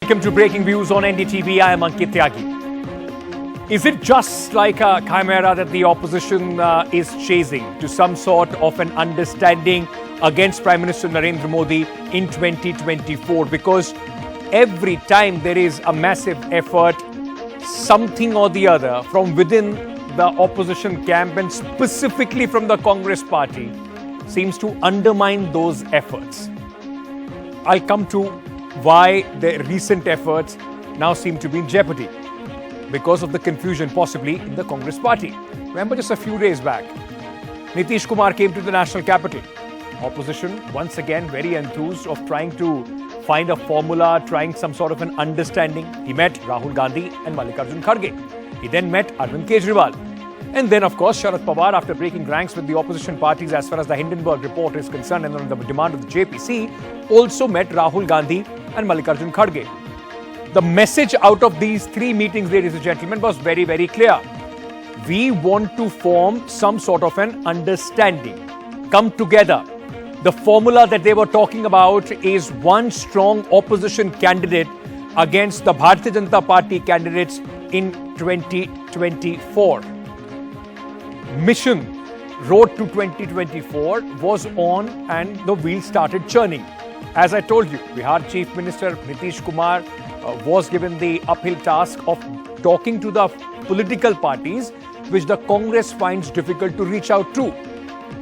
Welcome to Breaking Views on NDTV. I am Ankit Tyagi. Is it just like a chimera that the opposition is chasing to some sort of an understanding against Prime Minister Narendra Modi in 2024? Because every time there is a massive effort, something or the other from within the opposition camp and specifically from the Congress party seems to undermine those efforts. I'll come to why the recent efforts now seem to be in jeopardy because of the confusion possibly in the Congress party. Remember, just a few days back, Nitish Kumar came to the national capital. Opposition once again very enthused of trying to find a formula, trying some sort of an understanding. He met Rahul Gandhi and Mallikarjun Kharge. He then met Arvind Kejriwal. And then, of course, Sharad Pawar, after breaking ranks with the opposition parties as far as the Hindenburg report is concerned and on the demand of the JPC, also met Rahul Gandhi and Mallikarjun Kharge. The message out of these three meetings, ladies and gentlemen, was very, very clear. We want to form some sort of an understanding, come together. The formula that they were talking about is one strong opposition candidate against the Bharatiya Janata Party candidates in 2024. Mission Road to 2024 was on and the wheel started churning. As I told you, Bihar Chief Minister Nitish Kumar was given the uphill task of talking to the political parties which the Congress finds difficult to reach out to.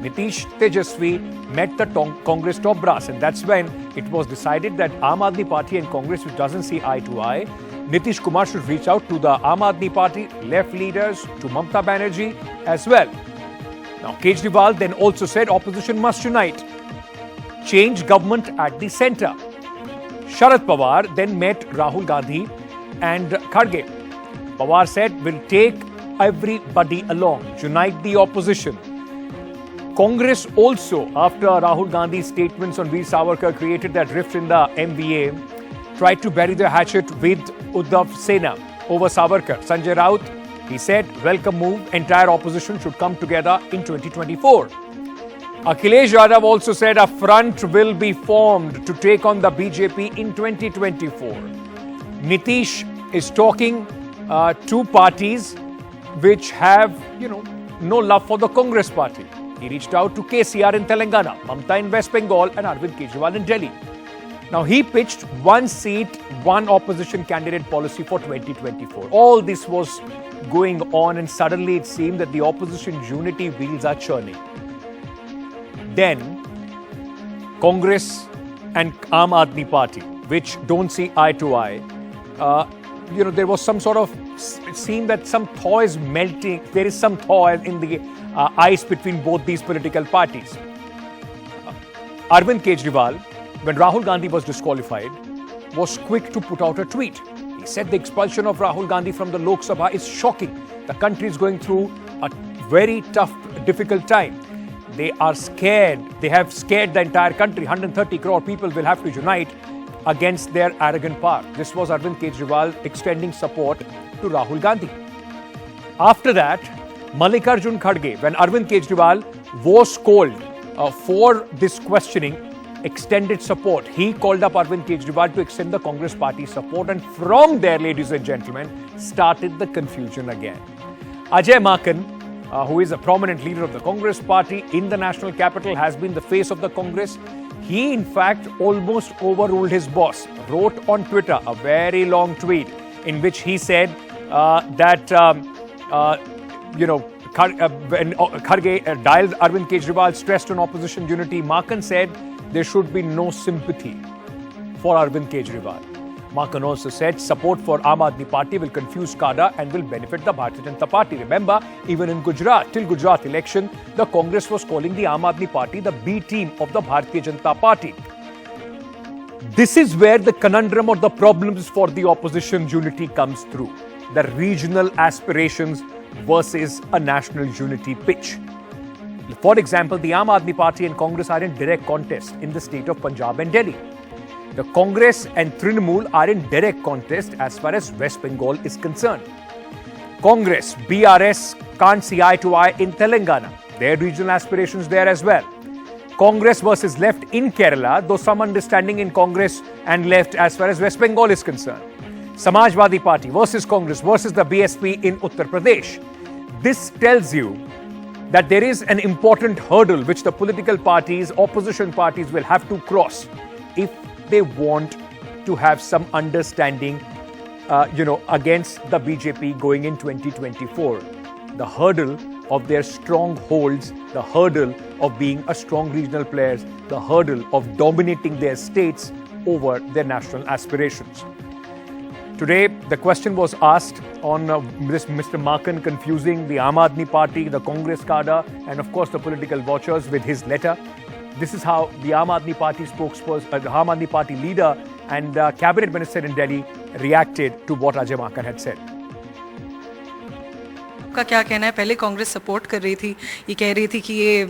Nitish Tejasvi met the Congress top brass, and that's when it was decided that Aam Aadmi Party and Congress, which doesn't see eye to eye, Nitish Kumar should reach out to the Aam Aadmi Party left leaders, to Mamata Banerjee as well. Now, Kejriwal then also said opposition must unite, change government at the centre. Sharad Pawar then met Rahul Gandhi and Kharge. Pawar said, we'll take everybody along, unite the opposition. Congress also, after Rahul Gandhi's statements on Veer Savarkar created that rift in the MVA, tried to bury the hatchet with Uddhav Sena over Savarkar. Sanjay Raut, he said, welcome move, entire opposition should come together in 2024. Akhilesh Yadav also said a front will be formed to take on the BJP in 2024. Nitish is talking to parties which have, no love for the Congress party. He reached out to KCR in Telangana, Mamata in West Bengal and Arvind Kejriwal in Delhi. Now, he pitched one seat, one opposition candidate policy for 2024. All this was going on and suddenly it seemed that the opposition unity wheels are churning. Then, Congress and Aam Aadmi Party, which don't see eye to eye, there was some sort of, it seemed that some thaw is melting. There is some thaw in the ice between both these political parties. Arvind Kejriwal, when Rahul Gandhi was disqualified, was quick to put out a tweet. He said the expulsion of Rahul Gandhi from the Lok Sabha is shocking. The country is going through a very tough, difficult time. They are scared. They have scared the entire country. 130 crore people will have to unite against their arrogant power. This was Arvind Kejriwal extending support to Rahul Gandhi. After that, Mallikarjun Kharge, when Arvind Kejriwal was called for this questioning, extended support. He called up Arvind Kejriwal to extend the Congress party support, and from there, ladies and gentlemen, started the confusion again. Ajay Maken, who is a prominent leader of the Congress party in the national capital, has been the face of the Congress. He, in fact, almost overruled his boss, wrote on Twitter a very long tweet in which he said that, when Kharge dialed Arvind Kejriwal, stressed on opposition unity, Maken said there should be no sympathy for Arvind Kejriwal. Maken also said support for Aam Aadmi Party will confuse Kada and will benefit the Bharatiya Janata Party. Remember, even in Gujarat, till Gujarat election, the Congress was calling the Aam Aadmi Party the B team of the Bharatiya Janata Party. This is where the conundrum or the problems for the opposition unity comes through. The regional aspirations versus a national unity pitch. For example, the Aam Aadmi Party and Congress are in direct contest in the state of Punjab and Delhi. The Congress and Trinamool are in direct contest as far as West Bengal is concerned. Congress, BRS can't see eye to eye in Telangana. Their regional aspirations there as well. Congress versus left in Kerala, though some understanding in Congress and left as far as West Bengal is concerned. Samajwadi Party versus Congress versus the BSP in Uttar Pradesh. This tells you that there is an important hurdle which the political parties, opposition parties will have to cross if they want to have some understanding, against the BJP going in 2024. The hurdle of their strongholds, the hurdle of being a strong regional players, the hurdle of dominating their states over their national aspirations. Today, the question was asked on this Mr. Maken confusing the Aam Aadmi Party, the Congress cadre, and of course the political watchers with his letter. This is how the Aam Aadmi Party spokesperson, the Aam Aadmi Party leader and cabinet minister in Delhi reacted to what Ajay Maken had said. का क्या कहना है? पहले Congress support कर रही थी, ये कह रही थी कि ये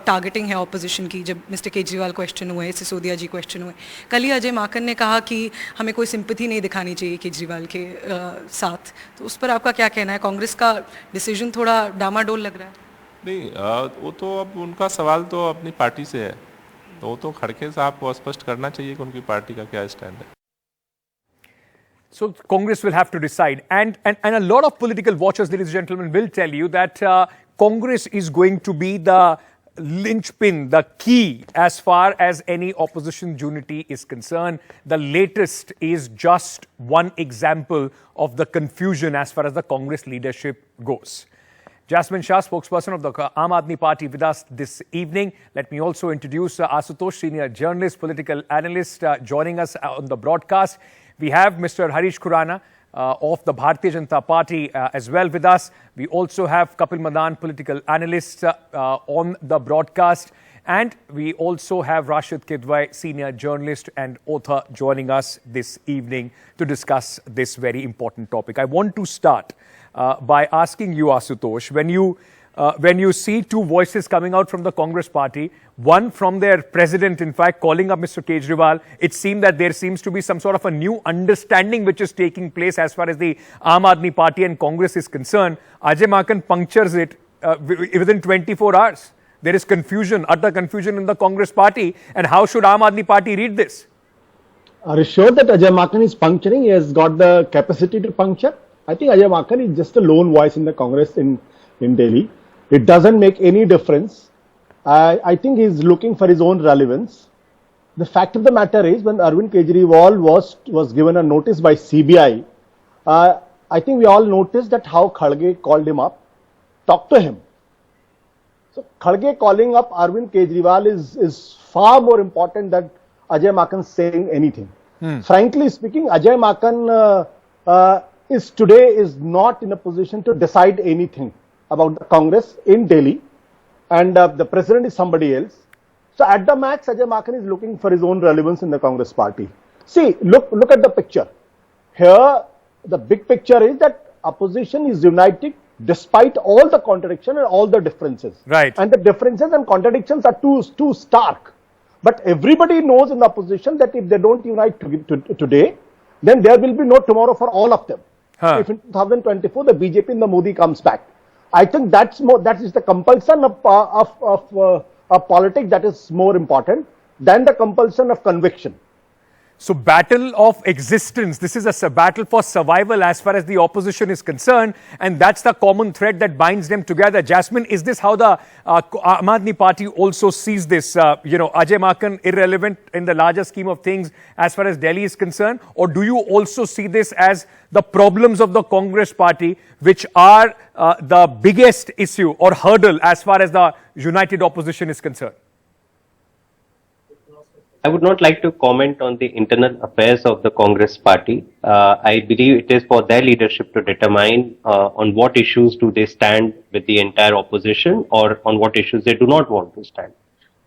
टारगेटिंग है ऑपोजिशन की. जब मिस्टर केजरीवाल क्वेश्चन हुए, सिसोदिया जी क्वेश्चन हुए, कल ही अजय माकन ने कहा कि हमें कोई सिंपैथी नहीं दिखानी चाहिए केजरीवाल के साथ. तो उस पर आपका क्या कहना है? कांग्रेस का डिसीजन थोड़ा डामाडोल लग रहा है. नहीं, वो तो अब उनका सवाल तो अपनी पार्टी से है, तो वो तो खड़गे साहब को स्पष्ट करना चाहिए कि उनकी पार्टी का क्या स्टैंड है. So Congress will have to decide, and a lot of political watchers, ladies and gentlemen, will tell you that Congress is going to be the linchpin, the key as far as any opposition unity is concerned. The latest is just one example of the confusion as far as the Congress leadership goes. Jasmine Shah, spokesperson of the Aam Aadmi Party, with us this evening. Let me also introduce Asutosh, senior journalist, political analyst, joining us on the broadcast. We have Mr. Harish Khurana of the Bharatiya Janata Party as well with us. We also have Kapil Madan, political analyst, on the broadcast. And we also have Rashid Kidwai, senior journalist and author, joining us this evening to discuss this very important topic. I want to start by asking you, Asutosh, when you see two voices coming out from the Congress party, one from their president, in fact, calling up Mr. Kejriwal, it seemed that there seems to be some sort of a new understanding which is taking place as far as the Aam Aadmi Party and Congress is concerned. Ajay Maken punctures it within 24 hours. There is confusion, utter confusion in the Congress party. And how should Aam Aadmi Party read this? Are you sure that Ajay Maken is puncturing? He has got the capacity to puncture? I think Ajay Maken is just a lone voice in the Congress in Delhi. It doesn't make any difference. I think he's looking for his own relevance. The fact of the matter is, when Arvind Kejriwal was given a notice by CBI, I think we all noticed that how Kharge called him up, talked to him. So Kharge calling up Arvind Kejriwal is far more important than Ajay Maken saying anything. Frankly speaking, Ajay Maken is not in a position to decide anything about the Congress in Delhi, and the president is somebody else. So at the max, Ajay Maken is looking for his own relevance in the Congress party. See, look at the picture. Here, the big picture is that opposition is united despite all the contradiction and all the differences. Right. And the differences and contradictions are too stark. But everybody knows in the opposition that if they don't unite today, then there will be no tomorrow for all of them. If in 2024 the BJP and the Modi comes back, I think that is the compulsion of politics that is more important than the compulsion of conviction. So battle of existence. This is a battle for survival as far as the opposition is concerned. And that's the common thread that binds them together. Jasmine, is this how the Aam Aadmi Party also sees this? Ajay Maken irrelevant in the larger scheme of things as far as Delhi is concerned? Or do you also see this as the problems of the Congress party, which are the biggest issue or hurdle as far as the united opposition is concerned? I would not like to comment on the internal affairs of the Congress party. I believe it is for their leadership to determine on what issues do they stand with the entire opposition or on what issues they do not want to stand.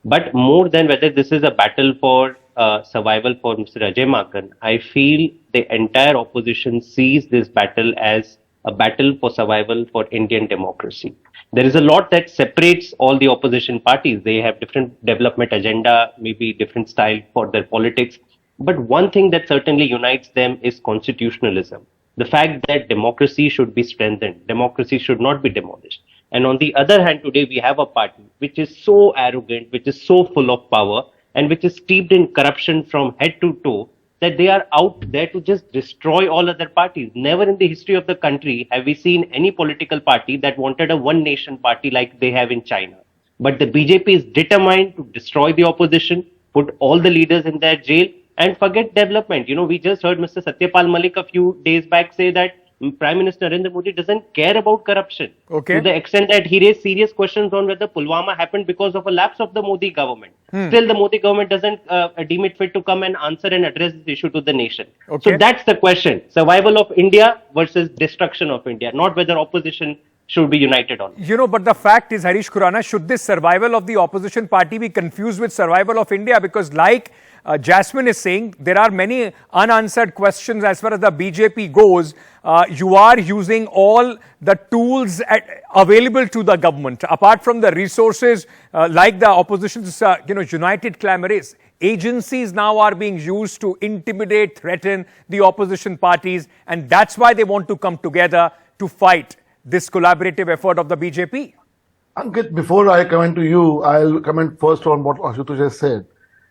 But more than whether this is a battle for survival for Mr. Ajay Maken, I feel the entire opposition sees this battle as a battle for survival for Indian democracy. There is a lot that separates all the opposition parties. They have different development agenda, maybe different style for their politics. But one thing that certainly unites them is constitutionalism. The fact that democracy should be strengthened. Democracy should not be demolished. And on the other hand, today we have a party which is so arrogant, which is so full of power, and which is steeped in corruption from head to toe, that they are out there to just destroy all other parties. Never in the history of the country have we seen any political party that wanted a one nation party like they have in China. But the BJP is determined to destroy the opposition, put all the leaders in their jail, and forget development. You know, we just heard Mr. Satyapal Malik a few days back say that Prime Minister Narendra Modi doesn't care about corruption. Okay. To the extent that he raised serious questions on whether Pulwama happened because of a lapse of the Modi government. Still, the Modi government doesn't deem it fit to come and answer and address this issue to the nation. Okay. So that's the question. Survival of India versus destruction of India, not whether opposition should be united on. You know, but the fact is, Harish Khurana, should this survival of the opposition party be confused with survival of India? Because like Jasmine is saying, there are many unanswered questions as far as the BJP goes. You are using all the tools available to the government. Apart from the resources, like the opposition's united clamor is, agencies now are being used to intimidate, threaten the opposition parties. And that's why they want to come together to fight this collaborative effort of the BJP. Ankit, before I comment to you, I'll comment first on what Ashutosh has said.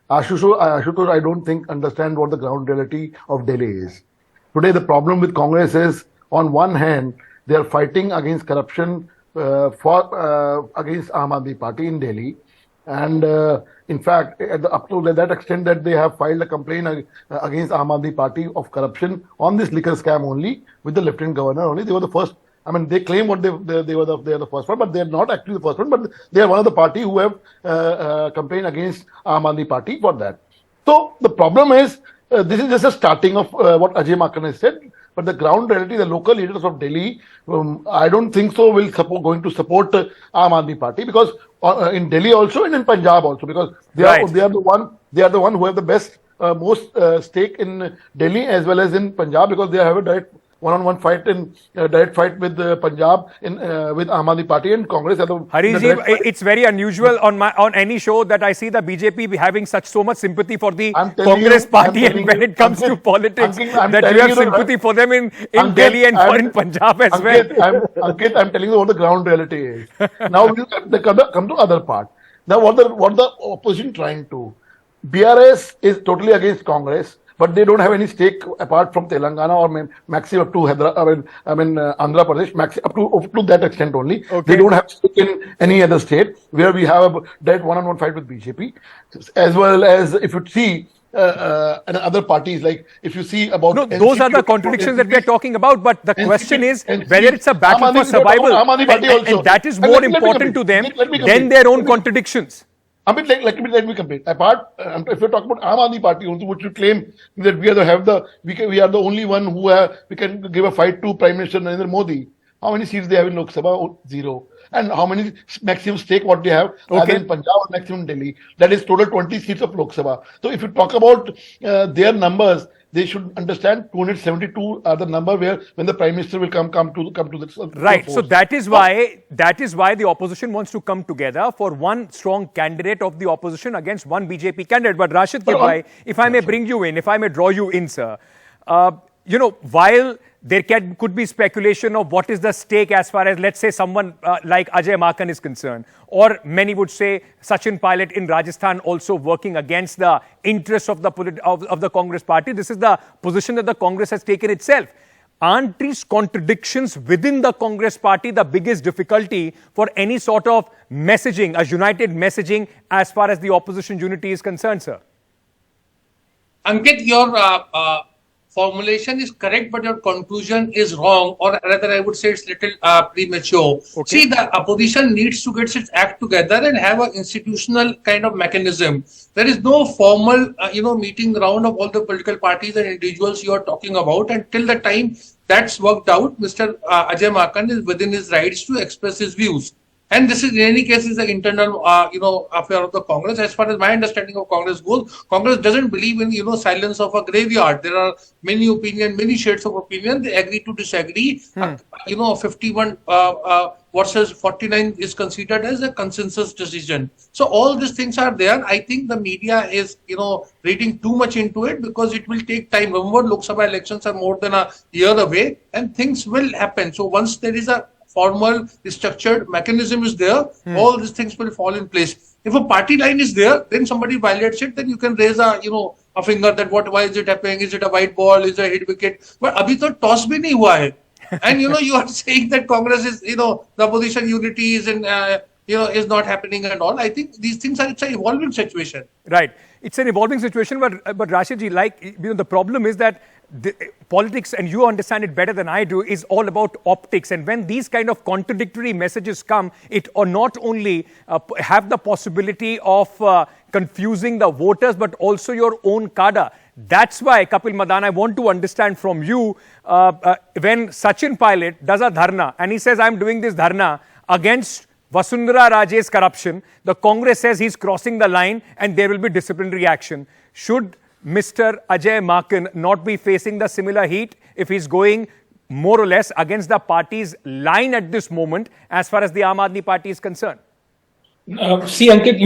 Ashutosh, I don't think understand what the ground reality of Delhi is. Today, the problem with Congress is, on one hand, they are fighting against corruption against Aam Aadmi Party in Delhi. And in fact, up to that extent that they have filed a complaint against Aam Aadmi Party of corruption on this liquor scam only, with the Lieutenant Governor only. They were the first. I mean, they claim what they are the first one, but they are not actually the first one. But they are one of the party who have complained against Aam Aadmi Party for that. So the problem is, this is just a starting of what Ajay Maken has said. But the ground reality, the local leaders of Delhi, I don't think so will going to support Aam Aadmi Party, because in Delhi also and in Punjab also, because they are the one who have the best most stake in Delhi as well as in Punjab, because they have a direct one-on-one fight in direct fight with Punjab with Aam Aadmi Party and Congress. Harish, it's very unusual on any show that I see the BJP having so much sympathy for the Congress party, and when it comes to politics, that you have sympathy for them in Delhi and in Punjab as well. Ankit, I'm telling you what the ground reality is. Now we come to other part. Now what the opposition trying to? BRS is totally against Congress, but they don't have any stake apart from Telangana or maximum up to Andhra Pradesh, up to that extent only. Okay. They don't have stake in any other state, where we have a direct one-on-one fight with BJP, as well as if you see and other parties, like if you see about... No, those are the contradictions that we are talking about, but the question is whether it's a battle for survival, and that is more important to them than their own contradictions. Let me complete. Apart, if you talk about Aam Aadmi Party, which you claim that we are the only one who we can give a fight to Prime Minister Narendra Modi. How many seats they have in Lok Sabha? 0. And how many maximum stake what they have either in Punjab or maximum Delhi? That is total 20 seats of Lok Sabha. So if you talk about their numbers, they should understand 272 are the number when the Prime Minister will come to the right. So that is why the opposition wants to come together for one strong candidate of the opposition against one BJP candidate. But Rashid Bhai, if I may bring you in, if I may draw you in, sir, while there could be speculation of what is the stake as far as, let's say, someone like Ajay Maken is concerned, or many would say Sachin Pilot in Rajasthan also working against the interests of the Congress party. This is the position that the Congress has taken itself. Aren't these contradictions within the Congress party the biggest difficulty for any sort of messaging, a united messaging as far as the opposition unity is concerned, sir? Ankit, your formulation is correct, but your conclusion is wrong, or rather I would say it's little premature. Okay. See, the opposition needs to get its act together and have an institutional kind of mechanism. There is no formal, meeting round of all the political parties and individuals you are talking about. Until the time that's worked out, Mr. Ajay Maken is within his rights to express his views. And this is, in any case, is the internal, affair of the Congress. As far as my understanding of Congress goes, Congress doesn't believe in, silence of a graveyard. There are many opinions, many shades of opinion. They agree to disagree. 51 versus 49 is considered as a consensus decision. So all these things are there. I think the media is, reading too much into it, because it will take time. Remember, Lok Sabha elections are more than a year away, and things will happen. So once there is a formal, structured mechanism is there, all these things will fall in place. If a party line is there, then somebody violates it, then you can raise a finger that why is it happening? Is it a white ball? Is it a hit wicket? But abhi to toss bhi nahi hua hai. And you are saying that Congress is, the opposition unity is in, is not happening and all. I think these things it's an evolving situation. Right. It's an evolving situation, but Rashidji, the problem is that politics, and you understand it better than I do, is all about optics. And when these kind of contradictory messages come, it or not only have the possibility of confusing the voters, but also your own cadre. That's why, Kapil Madan, I want to understand from you, when Sachin Pilot does a dharna and he says, I'm doing this dharna against Vasundhara Raje's corruption, the Congress says he's crossing the line and there will be disciplinary action. Should Mr. Ajay Maken not be facing the similar heat if he's going more or less against the party's line at this moment as far as the Aam Aadmi Party is concerned? See, Ankit,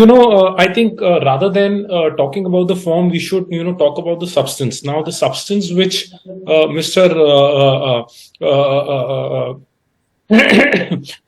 I think rather than talking about the form, we should, talk about the substance. Now, the substance which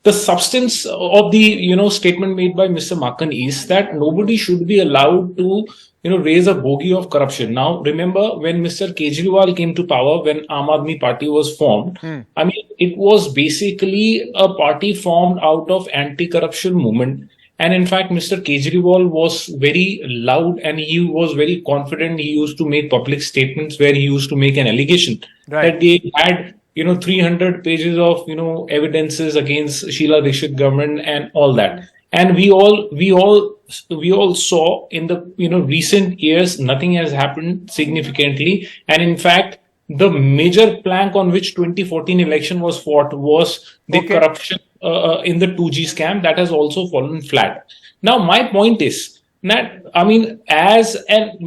the substance of the, statement made by Mr. Maken is that nobody should be allowed to, raise a bogey of corruption. Now, remember when Mr. Kejriwal came to power, when Aam Aadmi Party was formed, I mean, it was basically a party formed out of anti-corruption movement. And in fact, Mr. Kejriwal was very loud and he was very confident. He used to make public statements where he used to make an allegation that they had 300 pages of, evidences against Sheila Dikshit government and all that. And we all saw in the, recent years, nothing has happened significantly. And in fact, the major plank on which 2014 election was fought was the corruption in the 2G scam. That has also fallen flat. Now, my point is that, I mean, as an,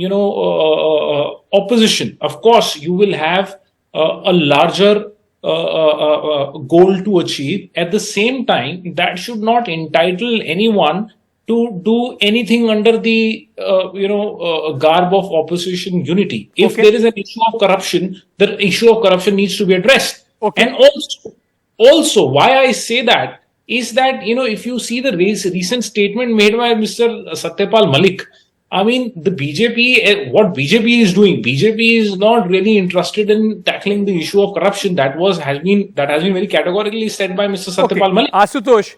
opposition, of course, you will have a larger goal to achieve. At the same time, that should not entitle anyone to do anything under the garb of opposition unity. If there is an issue of corruption, the issue of corruption needs to be addressed. And also why I say that is that if you see the recent statement made by Mr. Satyapal Malik, I mean, the BJP, what BJP is doing, BJP is not really interested in tackling the issue of corruption. That has been very categorically said by Mr. Satyapal Malik. Asutosh,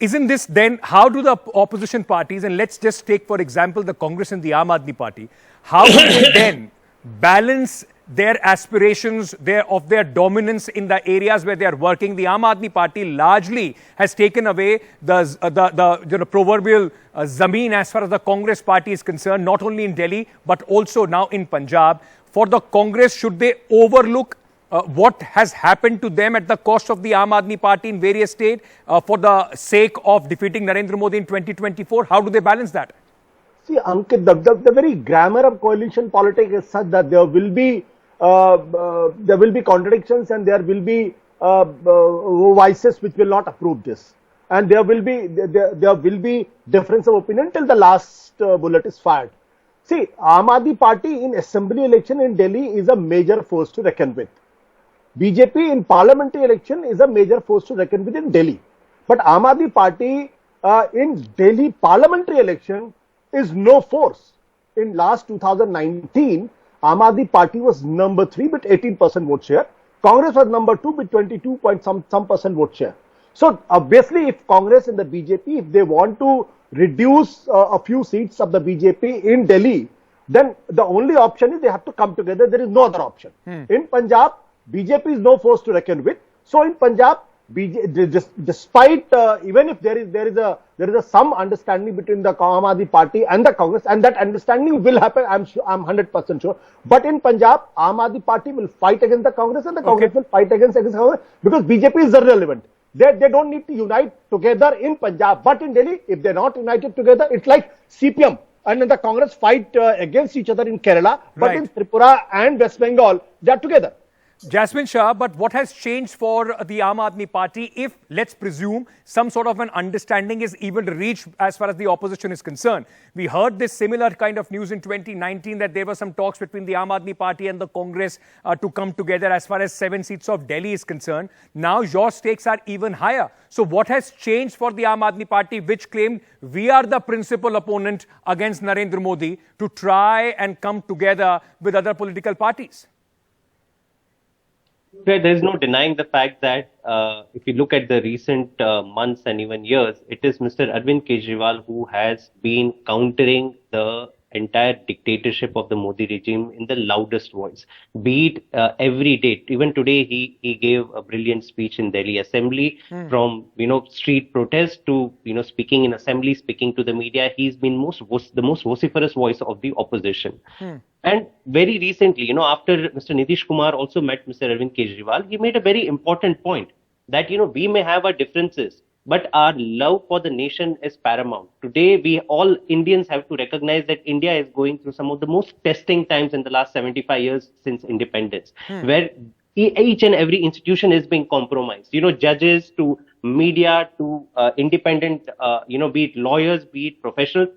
isn't this then, how do the opposition parties, and let's just take for example the Congress and the Aam Aadmi Party, how do they then balance their aspirations, of their dominance in the areas where they are working? The Aam Aadmi Party largely has taken away the proverbial zameen as far as the Congress party is concerned, not only in Delhi but also now in Punjab. For the Congress, should they overlook what has happened to them at the cost of the Aam Aadmi Party in various states for the sake of defeating Narendra Modi in 2024? How do they balance that? See, Ankit, the very grammar of coalition politics is such that there will be contradictions and there will be voices which will not approve this, and there will be difference of opinion till the last bullet is fired. See, Aam Aadmi Party in assembly election in Delhi is a major force to reckon with. BJP in parliamentary election is a major force to reckon with in Delhi, but Aam Aadmi Party in Delhi parliamentary election is no force. In last 2019, Aam Aadmi Party was number 3 with 18% vote share. Congress was number 2 with 22% vote share. So obviously, if Congress and the BJP, if they want to reduce a few seats of the BJP in Delhi, then the only option is they have to come together. There is no other option. In Punjab, BJP is no force to reckon with. So in Punjab, despite even if there is a some understanding between the Aam Aadmi Party and the Congress, and that understanding will happen, I'm 100% sure. But in Punjab, Aam Aadmi Party will fight against the Congress, and the Congress will fight against Congress, because BJP is irrelevant. They don't need to unite together in Punjab. But in Delhi, if they're not united together, it's like CPM and then the Congress fight against each other in Kerala. But in Tripura and West Bengal, they're together. Jasmine Shah, but what has changed for the Aam Aadmi Party if, let's presume, some sort of an understanding is even reached as far as the opposition is concerned? We heard this similar kind of news in 2019 that there were some talks between the Aam Aadmi Party and the Congress to come together as far as 7 seats of Delhi is concerned. Now your stakes are even higher. So what has changed for the Aam Aadmi Party, which claimed we are the principal opponent against Narendra Modi, to try and come together with other political parties? There's no denying the fact that if you look at the recent months and even years, it is Mr. Arvind Kejriwal who has been countering the entire dictatorship of the Modi regime in the loudest voice. Be it every day. Even today, he gave a brilliant speech in Delhi Assembly, from street protest to speaking in Assembly, speaking to the media. He's been the most vociferous voice of the opposition. And very recently, after Mr. Nitish Kumar also met Mr. Arvind Kejriwal, he made a very important point that, we may have our differences, but our love for the nation is paramount. Today, we all Indians have to recognize that India is going through some of the most testing times in the last 75 years since independence, where each and every institution is being compromised. Judges to media to independent, be it lawyers, be it professionals,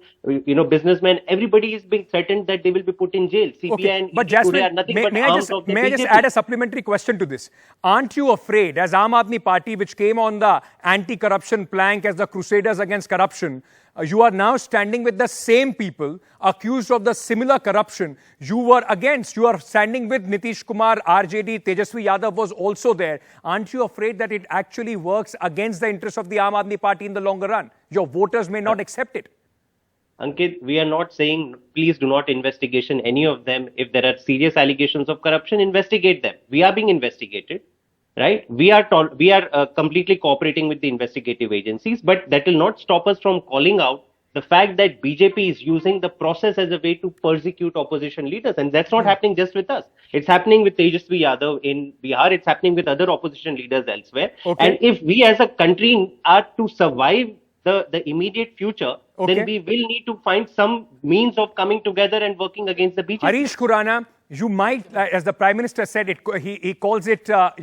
businessmen, everybody is being threatened that they will be put in jail. CBI and but ED today Jasmine, are nothing but may arms of the I just BJP. add a supplementary question to this? Aren't you afraid, as Aam Aadmi Party, which came on the anti-corruption plank as the crusaders against corruption, you are now standing with the same people accused of the similar corruption you were against? You are standing with Nitish Kumar, RJD, Tejaswi Yadav was also there. Aren't you afraid that it actually works against the interests of the Aam Aadmi Party in the longer run? Your voters may not accept it. Ankit, we are not saying please do not investigation any of them. If there are serious allegations of corruption, investigate them. We are being investigated. Right? We are completely cooperating with the investigative agencies, but that will not stop us from calling out the fact that BJP is using the process as a way to persecute opposition leaders. And that's not happening just with us. It's happening with Tejaswi Yadav in Bihar. It's happening with other opposition leaders elsewhere. And if we as a country are to survive the immediate future, then we will need to find some means of coming together and working against the BJP. Harish Khurana, you might, as the Prime Minister said, he calls it, a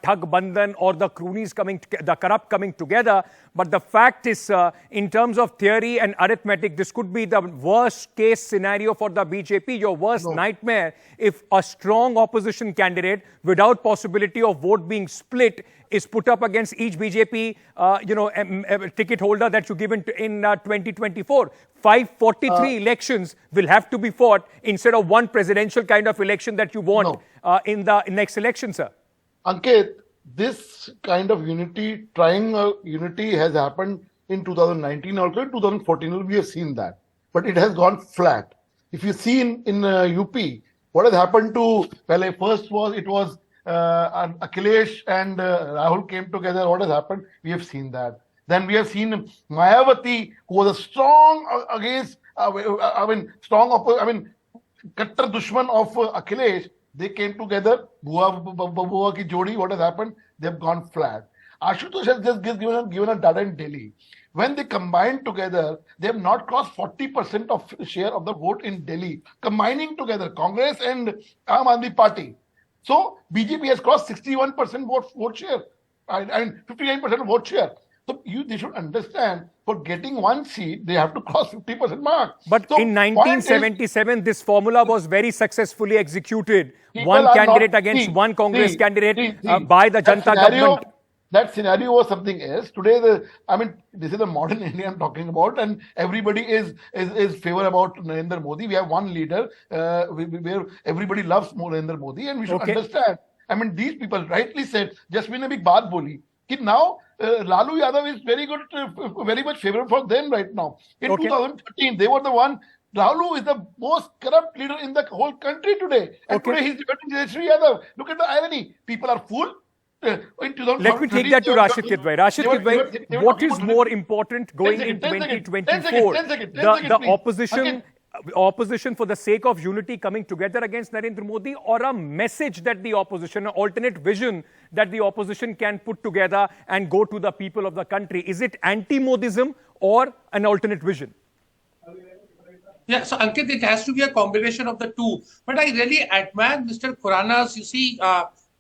thug bandhan or the cronies the corrupt coming together. But the fact is, in terms of theory and arithmetic, this could be the worst case scenario for the BJP, your worst nightmare, if a strong opposition candidate without possibility of vote being split is put up against each BJP, ticket holder that you give in 2024. 543 elections will have to be fought instead of one presidential kind of election that you want in the next election, sir. Ankit, this kind of unity, trying unity has happened in 2019 also, in 2014 we have seen that. But it has gone flat. If you see in UP, what has happened to, first it was Akhilesh and Rahul came together. What has happened? We have seen that. Then we have seen Mayawati, who was a strong against, kattar dushman of Akhilesh. They came together. Bua ki jodi. What has happened? They have gone flat. Ashutosh has just given a data in Delhi. When they combined together, they have not crossed 40% of share of the vote in Delhi. Combining together, Congress and Aam Aadmi Party. So BJP has crossed 61% vote share, and 59% vote share. So they should understand, for getting one seat, they have to cross 50% mark. But so in 1977, this formula was very successfulily executed. One candidate against one Congress candidate by the Janata government. That scenario was something else. Today, this is the modern India I'm talking about, and everybody is favor about Narendra Modi. We have one leader where everybody loves Narendra Modi, and we should understand. These people rightly said, just been a big baat boli. Now, Lalu Yadav is very good, very much favorable for them right now. In 2013, they were the one. Lalu is the most corrupt leader in the whole country today. And today he's defending Tejaswi Yadav. Look at the irony. People are fooled. Let me take that to Rashid Kidwai. Rashid Kidwai, what is more important going in 2024? The opposition for the sake of unity coming together against Narendra Modi, or a message that the opposition, an alternate vision that the opposition can put together and go to the people of the country? Is it anti-Modism or an alternate vision? Yeah, so Ankit, it has to be a combination of the two. But I really admire Mr. Khurana's,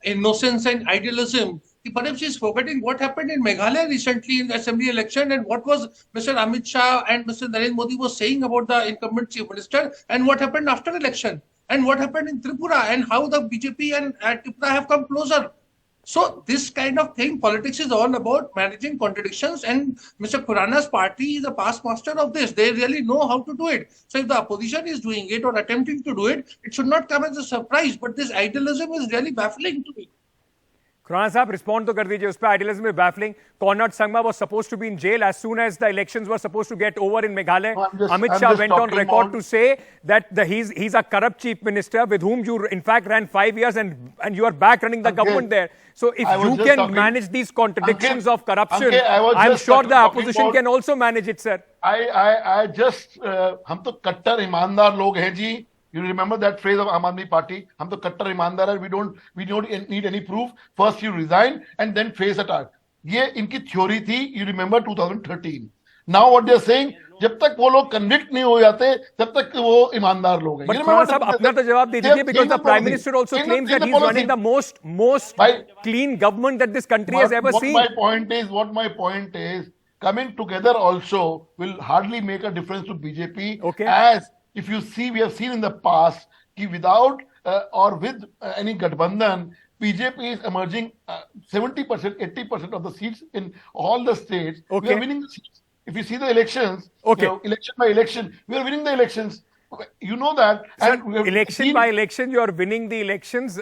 innocence and idealism, perhaps she's forgetting what happened in Meghalaya recently in the assembly election and what was Mr. Amit Shah and Mr. Narendra Modi was saying about the incumbent chief minister and what happened after election and what happened in Tripura and how the BJP and Tripura have come closer. So this kind of thing, politics is all about managing contradictions, and Mr. Khurana's party is a past master of this. They really know how to do it. So if the opposition is doing it or attempting to do it, it should not come as a surprise. But this idealism is really baffling to me. Khurana साहब respond तो कर दीजिए उस पर. Idealism is baffling. Conrad Sangma was supposed to be in jail as soon as the elections were supposed to get over in Meghalaya. Amit Shah went on record to say that he's a corrupt chief minister with whom you in fact ran 5 years and you are back running the government there. So if you can manage these contradictions of corruption, I'm sure the opposition can also manage it, sir. I just हम तो कट्टर ईमानदार लोग हैं जी. You remember that phrase of Aam Aadmi Party? हम तो कट्टर ईमानदार हैं. We don't need any proof. First you resign and then face attack. ये इनकी theory थी. You remember 2013. Now what they are saying? जब तक वो लोग convict नहीं हो जाते, तब तक वो ईमानदार लोग हैं. But Khurana साहब अपना तो जवाब दे दीजिए, because the Prime Minister also claims that he's running the most clean government that this country has ever seen. What my point is, coming together also will hardly make a difference to BJP. Okay. As if you see, we have seen in the past, without or with any Gathbandhan, BJP is emerging 70%, 80% of the seats in all the states. Okay. We are winning the seats. If you see the elections, okay, election by election, we are winning the elections. You know that. Sir, election by election, you are winning the elections.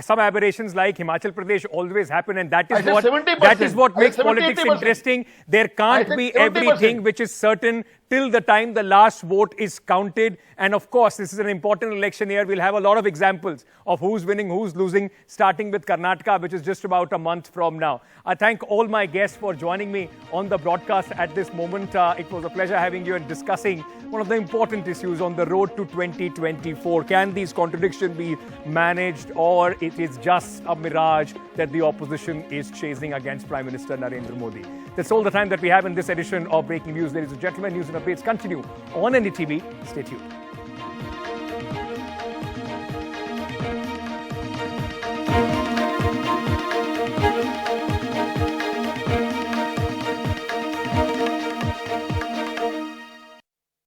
Some aberrations like Himachal Pradesh always happen, and that is what makes politics interesting. There can't be everything which is certain till the time the last vote is counted. And of course, this is an important election year. We'll have a lot of examples of who's winning, who's losing, starting with Karnataka, which is just about a month from now. I thank all my guests for joining me on the broadcast at this moment. It was a pleasure having you and discussing one of the important issues on the road to 2024. Can these contradictions be managed, or it is just a mirage that the opposition is chasing against Prime Minister Narendra Modi? That's all the time that we have in this edition of Breaking News. Ladies and gentlemen, news and updates continue on NDTV. Stay tuned.